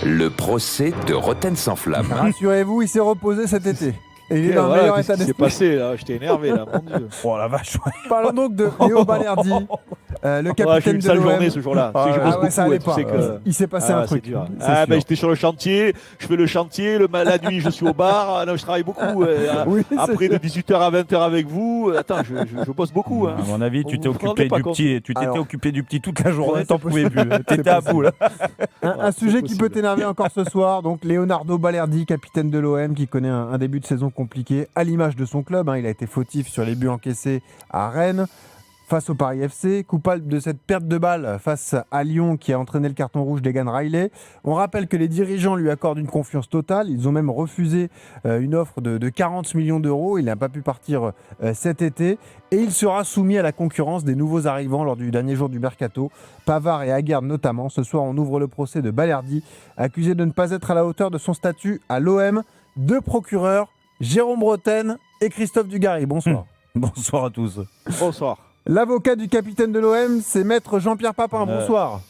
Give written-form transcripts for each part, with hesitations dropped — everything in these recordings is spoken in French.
Le procès de Roten sans flamme. Rassurez-vous, il s'est reposé cet été. Et il est dans le meilleur état Qu'est-ce qui s'est d'esprit. passé là? J'étais énervé là, mon Dieu. Oh la vache. Parlons donc de Léo Balerdi, le Ouais, j'ai eu capitaine une de sale l'OM. journée ce jour-là. Tu sais que je bosse Ah ouais, ça beaucoup, allait tu pas. sais que- Il s'est passé un c'est truc. dur. C'est Ah, sûr. j'étais sur le chantier, je fais le chantier, la nuit je suis au bar. Ah, non, je travaille beaucoup. Oui, c'est Après de sûr. 18h à 20h avec vous. Attends, je bosse beaucoup. Hein. À mon avis, Vous tu t'es vous rendez occupé pas du compte. petit. Tu t'étais Alors. occupé du petit toute la journée, Ouais, t'en c'est pouvais plus. possible. T'étais à bout là. Un sujet qui peut possible. t'énerver encore ce soir. Donc Leonardo Balerdi, capitaine de l'OM, qui connaît un début de saison compliqué, à l'image de son club. Il a été fautif sur les buts encaissés à Rennes, face au Paris FC, coupable de cette perte de balle face à Lyon qui a entraîné le carton rouge d'Egan Riley. On rappelle que les dirigeants lui accordent une confiance totale. Ils ont même refusé une offre de 40 millions d'euros. Il n'a pas pu partir cet été. Et il sera soumis à la concurrence des nouveaux arrivants lors du dernier jour du mercato. Pavard et Aguerd notamment. Ce soir, on ouvre le procès de Balerdi, accusé de ne pas être à la hauteur de son statut à l'OM. Deux procureurs, Jérôme Roten et Christophe Dugarry. Bonsoir. Bonsoir à tous. Bonsoir. L'avocat du capitaine de l'OM, c'est maître Jean-Pierre Papin. Bonsoir.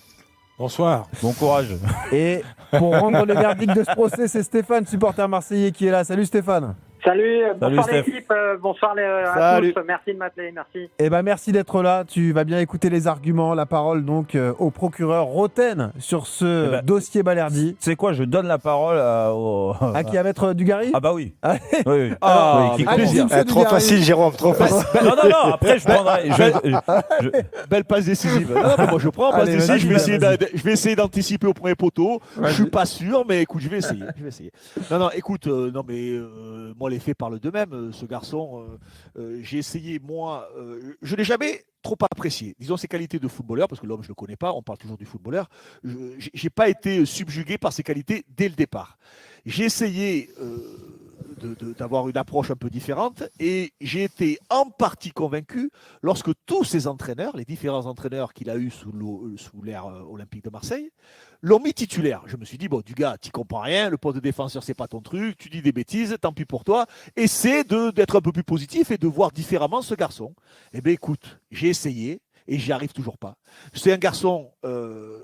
Bonsoir. Bon courage. Et pour rendre le verdict de ce procès, c'est Stéphane, supporter marseillais, qui est là. Salut Stéphane. Salut, bonsoir Steph. l'équipe, bonsoir à Salut. tous, merci de m'appeler, merci. Eh ben merci d'être là. Tu vas bien écouter les arguments, la parole donc au procureur Roten sur ce Eh ben, dossier Balerdi. Tu sais quoi, je donne la parole au. À qui, à maître Dugarry? Ah bah oui. Allez. Oui, oui. Ah, Oui, qui avec Allez, plaisir. monsieur Trop Dugarry. facile, Jérôme, trop facile. Non, non, non, après je prendrai. Belle passe décisive. Non, mais moi je prends passe Allez, décisive. vas-y, Je vais essayer d'anticiper au premier poteau. Je suis pas sûr, mais écoute, je vais essayer. Non, écoute, moi les faits parlent d'eux-mêmes. Ce garçon, j'ai essayé moi, je l'ai jamais trop apprécié. Disons ses qualités de footballeur, parce que l'homme je le connais pas. On parle toujours du footballeur. J'ai pas été subjugué par ses qualités dès le départ. J'ai essayé. D'avoir une approche un peu différente et j'ai été en partie convaincu lorsque tous ces entraîneurs, les différents entraîneurs qu'il a eu sous l'ère Olympique de Marseille, l'ont mis titulaire. Je me suis dit, bon, du gars, tu comprends rien, le poste de défenseur, c'est pas ton truc, tu dis des bêtises, tant pis pour toi. Essaie d'être un peu plus positif et de voir différemment ce garçon. Eh bien, écoute, j'ai essayé et j'y arrive toujours pas. C'est un garçon,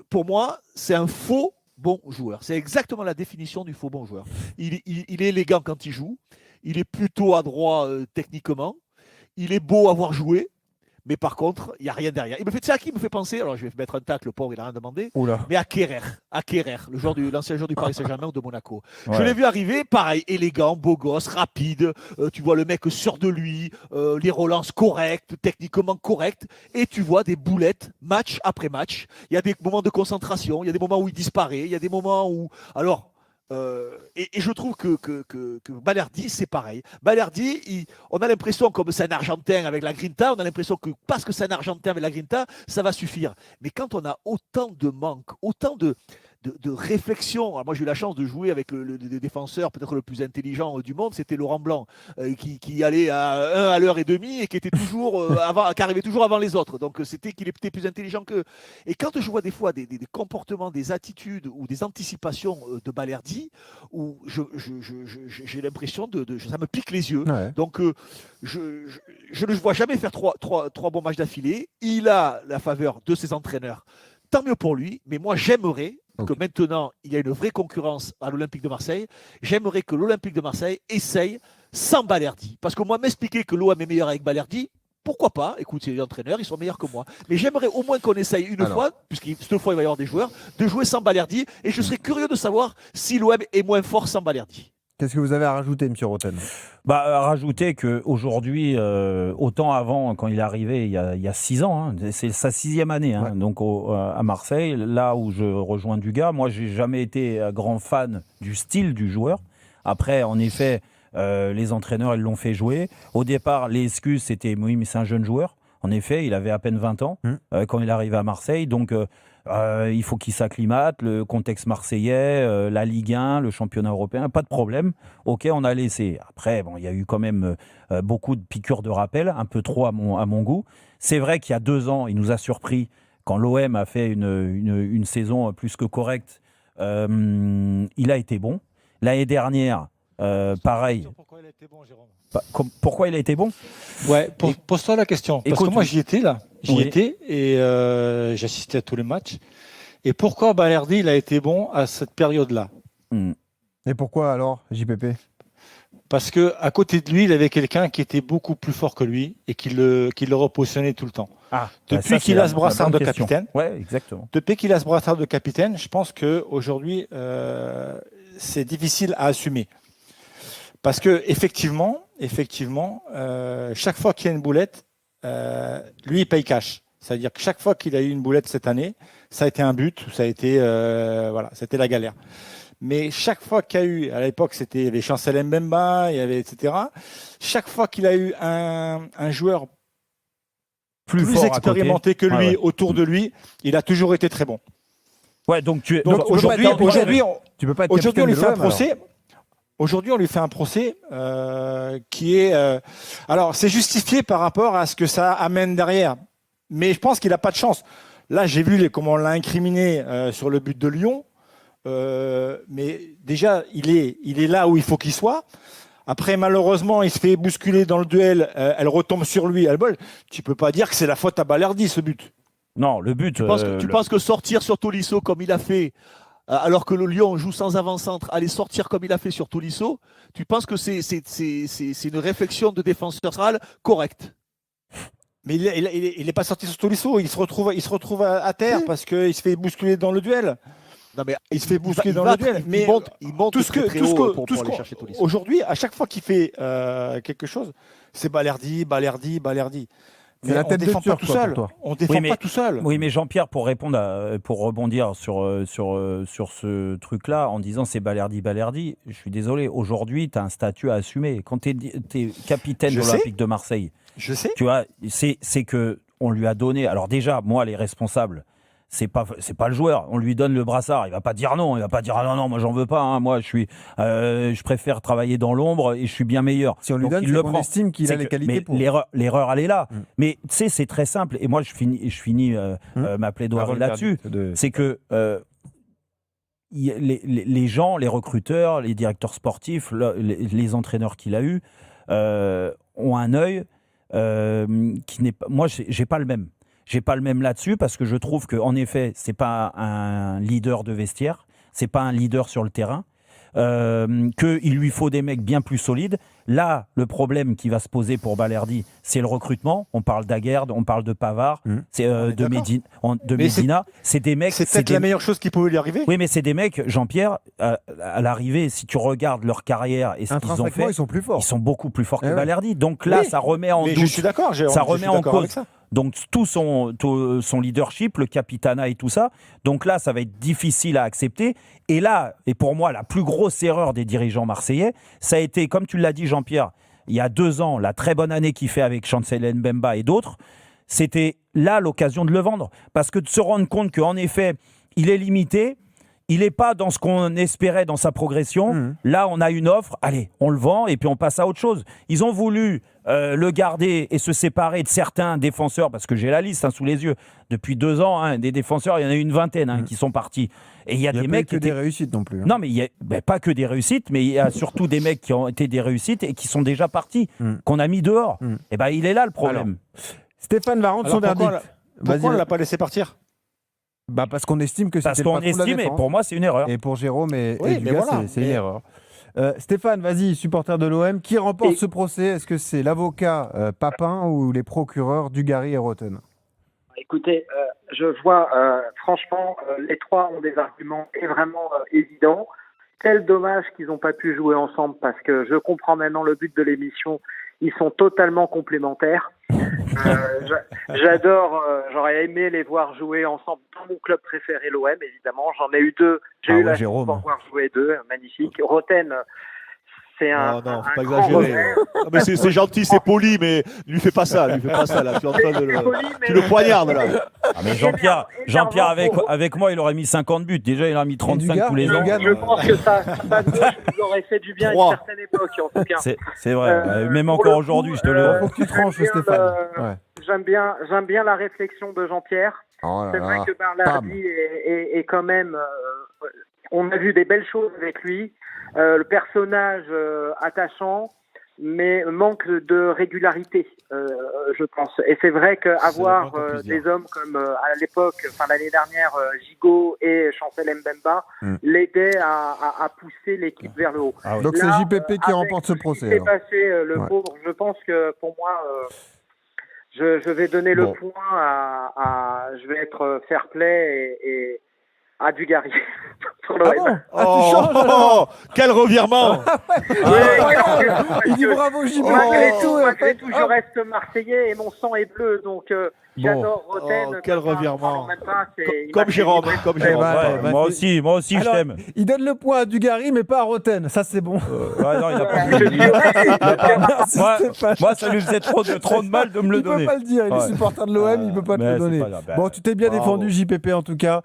pour moi, c'est un faux bon joueur. C'est exactement la définition du faux bon joueur. Il est élégant quand il joue, il est plutôt adroit techniquement, il est beau à voir jouer, mais par contre, il n'y a rien derrière. Il me fait ça qui me fait penser, alors je vais mettre un tacle, le pauvre, il n'a rien demandé, Oula. mais à Kerrer, l'ancien joueur du Paris Saint-Germain ou de Monaco. Je Ouais. l'ai vu arriver, pareil, élégant, beau gosse, rapide, tu vois le mec sûr de lui, les relances correctes, techniquement correctes, et tu vois des boulettes, match après match. Il y a des moments de concentration, il y a des moments où il disparaît, il y a des moments où... Alors, et je trouve que Balerdi, c'est pareil. Balerdi, on a l'impression, comme c'est un Argentin avec la Grinta, on a l'impression que parce que c'est un Argentin avec la Grinta, ça va suffire. Mais quand on a autant de manques, autant de réflexion. Alors moi, j'ai eu la chance de jouer avec le défenseur peut-être le plus intelligent du monde, c'était Laurent Blanc, qui allait à 1 à l'heure et demie et qui était toujours qui arrivait toujours avant les autres. Donc c'était qu'il était plus intelligent qu'eux. Et quand je vois des fois des comportements, des attitudes ou des anticipations de Balerdi, où j'ai l'impression ça me pique les yeux. Ouais. Donc je ne le vois jamais faire trois bons matchs d'affilée. Il a la faveur de ses entraîneurs. Tant mieux pour lui, mais moi j'aimerais que maintenant il y a une vraie concurrence à l'Olympique de Marseille. J'aimerais que l'Olympique de Marseille essaye sans Balerdi. Parce que moi, m'expliquer que l'OM est meilleur avec Balerdi, pourquoi pas? Écoute, c'est les entraîneurs, ils sont meilleurs que moi. Mais j'aimerais au moins qu'on essaye une fois, puisque cette fois il va y avoir des joueurs, de jouer sans Balerdi. Et je serais curieux de savoir si l'OM est moins fort sans Balerdi. Qu'est-ce que vous avez à rajouter, monsieur Roten? Rajouter qu'aujourd'hui, autant avant, quand il est arrivé il y a 6 ans, hein, c'est sa 6e année, hein, Ouais. donc à Marseille, là où je rejoins Dugas. Moi, j'ai jamais été grand fan du style du joueur. Après, en effet, les entraîneurs, ils l'ont fait jouer. Au départ, les excuses, c'était oui, mais c'est un jeune joueur. En effet, il avait à peine 20 ans quand il est arrivé à Marseille. Donc, il faut qu'il s'acclimate, le contexte marseillais, la Ligue 1, le championnat européen, pas de problème. Ok, on a laissé. Après, bon, il y a eu quand même beaucoup de piqûres de rappel, un peu trop à mon goût. C'est vrai qu'il y a 2 ans, il nous a surpris quand l'OM a fait une saison plus que correcte. Il a été bon. L'année dernière, pareil. Pourquoi il a été bon, Jérôme? Pourquoi il a été bon? Ouais, pose-toi la question. Parce Écoute, que moi, j'y étais là. J'y Oui. étais et j'assistais à tous les matchs. Et pourquoi Balerdi il a été bon à cette période-là? Et pourquoi alors, JPP? Parce que à côté de lui, il avait quelqu'un qui était beaucoup plus fort que lui et qui le repositionnait tout le temps. Depuis qu'il a ce brassard de capitaine. Ouais, exactement. Depuis qu'il a ce brassard de capitaine, je pense qu'aujourd'hui, c'est difficile à assumer. Parce que effectivement, chaque fois qu'il y a une boulette, lui, il paye cash. C'est-à-dire que chaque fois qu'il a eu une boulette cette année, ça a été un but, ça a été, c'était la galère. Mais chaque fois qu'il y a eu, à l'époque, c'était les Chancel Mbemba, il y avait, etc. Chaque fois qu'il a eu un joueur plus expérimenté que lui autour de lui, il a toujours été très bon. Ouais, donc aujourd'hui, tu peux pas être aujourd'hui, on lui fait un capitaine de l'OM, procès. Aujourd'hui, on lui fait un procès qui est. Alors, c'est justifié par rapport à ce que ça amène derrière. Mais je pense qu'il n'a pas de chance. Là, j'ai vu comment on l'a incriminé sur le but de Lyon. Mais déjà, il est là où il faut qu'il soit. Après, malheureusement, il se fait bousculer dans le duel. Elle retombe sur lui. Tu peux pas dire que c'est la faute à Balerdi, ce but. Non, le but. Tu penses que sortir sur Tolisso comme il a fait, alors que le Lyon joue sans avant-centre, aller sortir comme il a fait sur Tolisso, tu penses que c'est une réflexion de défenseur central correcte? Mais il n'est pas sorti sur Tolisso. Il se retrouve à terre parce qu'il se fait bousculer dans le duel. Non, mais il se fait bousculer dans le duel. Mais il monte tout ce que pour aller chercher Tolisso. Aujourd'hui, à chaque fois qu'il fait quelque chose, c'est Balerdi. C'est la tête de défend Turc, pas tout seul. On défend pas tout seul. Oui, mais Jean-Pierre, pour rebondir sur ce truc-là, en disant c'est Balerdi, je suis désolé. Aujourd'hui, tu as un statut à assumer. Quand tu es capitaine de l'Olympique de Marseille, je sais. Tu vois, c'est que on lui a donné. Alors déjà, moi, les responsables. C'est pas le joueur. On lui donne le brassard. Il va pas dire non. Il va pas dire non, moi j'en veux pas. Hein. Moi je préfère travailler dans l'ombre et je suis bien meilleur. Si on lui donne, on estime qu'il a les qualités pour. L'erreur, elle est là. Mais tu sais, c'est très simple. Et moi je finis ma plaidoirie là-dessus. C'est que les gens, les recruteurs, les directeurs sportifs, les entraîneurs qu'il a eu ont un œil qui n'est pas. Moi, j'ai pas le même. J'ai pas le même là-dessus parce que je trouve qu'en effet, c'est pas un leader de vestiaire, c'est pas un leader sur le terrain, qu'il lui faut des mecs bien plus solides. Là, le problème qui va se poser pour Balerdi, c'est le recrutement. On parle d'Aguerd, on parle de Pavard, de Medina. C'est des mecs. C'est peut-être la meilleure chose qui pouvait lui arriver. Oui, mais c'est des mecs, Jean-Pierre, à l'arrivée, si tu regardes leur carrière et ce qu'ils ont fait, ils sont plus forts. Ils sont beaucoup plus forts que Balerdi. Donc là, ça remet en doute. Je suis d'accord. Ça remet en cause. Donc tout son leadership, le capitanat et tout ça. Donc là, ça va être difficile à accepter. Et là, et pour moi, la plus grosse erreur des dirigeants marseillais, ça a été, comme tu l'as dit Jean-Pierre, il y a 2 ans, la très bonne année qu'il fait avec Chancel Mbemba et d'autres, c'était là l'occasion de le vendre. Parce que de se rendre compte qu'en effet, il est limité, il n'est pas dans ce qu'on espérait dans sa progression. Là, on a une offre, allez, on le vend et puis on passe à autre chose. Ils ont voulu le garder et se séparer de certains défenseurs, parce que j'ai la liste sous les yeux. Depuis 2 ans, des défenseurs, il y en a une vingtaine qui sont partis. Et il y a des mecs qui étaient des réussites non plus. Non, mais il y a pas que des réussites, mais il y a surtout des mecs qui ont été des réussites et qui sont déjà partis, qu'on a mis dehors. Et ben, il est là le problème. Alors, Stéphane va rendre son verdict. Pourquoi on ne l'a pas laissé partir? Parce qu'on estime que c'était le patron de la défense. Et pour moi, c'est une erreur. Et pour Jérôme et mais voilà, c'est une erreur. Stéphane, vas-y, supporter de l'OM, qui remporte ce procès? Est-ce que c'est l'avocat Papin ou les procureurs Dugarry et Roten? Écoutez, je vois, franchement, les trois ont des arguments vraiment évidents. Quel dommage qu'ils n'ont pas pu jouer ensemble, parce que je comprends maintenant le but de l'émission. Ils sont totalement complémentaires. J'adore, j'aurais aimé les voir jouer ensemble dans mon club préféré, l'OM, évidemment. J'en ai eu 2. J'ai eu la chance de pouvoir jouer 2. Magnifique. Roten, c'est un. Non, faut pas exagérer. Non, mais c'est gentil, c'est poli, mais lui fais pas ça, là. Tu es en train de tu le poignardes, là. Ah, mais Jean-Pierre, avec moi, il aurait mis 50 buts. Déjà, il a mis 35 tous les ans. Je pense que ça nous aurait fait du bien à une certaine époque, en tout cas. C'est vrai. Même encore aujourd'hui, je te le. Faut que tu tranches, Stéphane. J'aime bien la réflexion de Jean-Pierre. C'est vrai que Balerdi est quand même. On a vu des belles choses avec lui. Le personnage attachant. mais manque de régularité, je pense. Et c'est vrai qu'avoir des hommes comme à l'époque, enfin l'année dernière, Gigot et Chancel Mbemba l'aidaient à pousser l'équipe vers le haut. Ah oui. Donc c'est JPP qui remporte ce procès. C'est passé le pauvre. Je pense que pour moi, je vais donner le point je vais être fair play et à Dugarry. Bon tu changes alors. Quel revirement. Il dit bravo JPP. Malgré tout, je reste marseillais et mon sang est bleu, donc j'adore Roten. Quel revirement. Comme Jérôme. Moi aussi, Alors, je t'aime. il donne le point à Dugarry, mais pas à Roten. Ça, c'est bon. Non, il a pas Merci, Stéphane. moi, ça lui faisait trop de mal de me le donner. Il peut pas le dire. Il est supporter de l'OM, il peut pas te le donner. Bon, tu t'es bien défendu, JPP, en tout cas.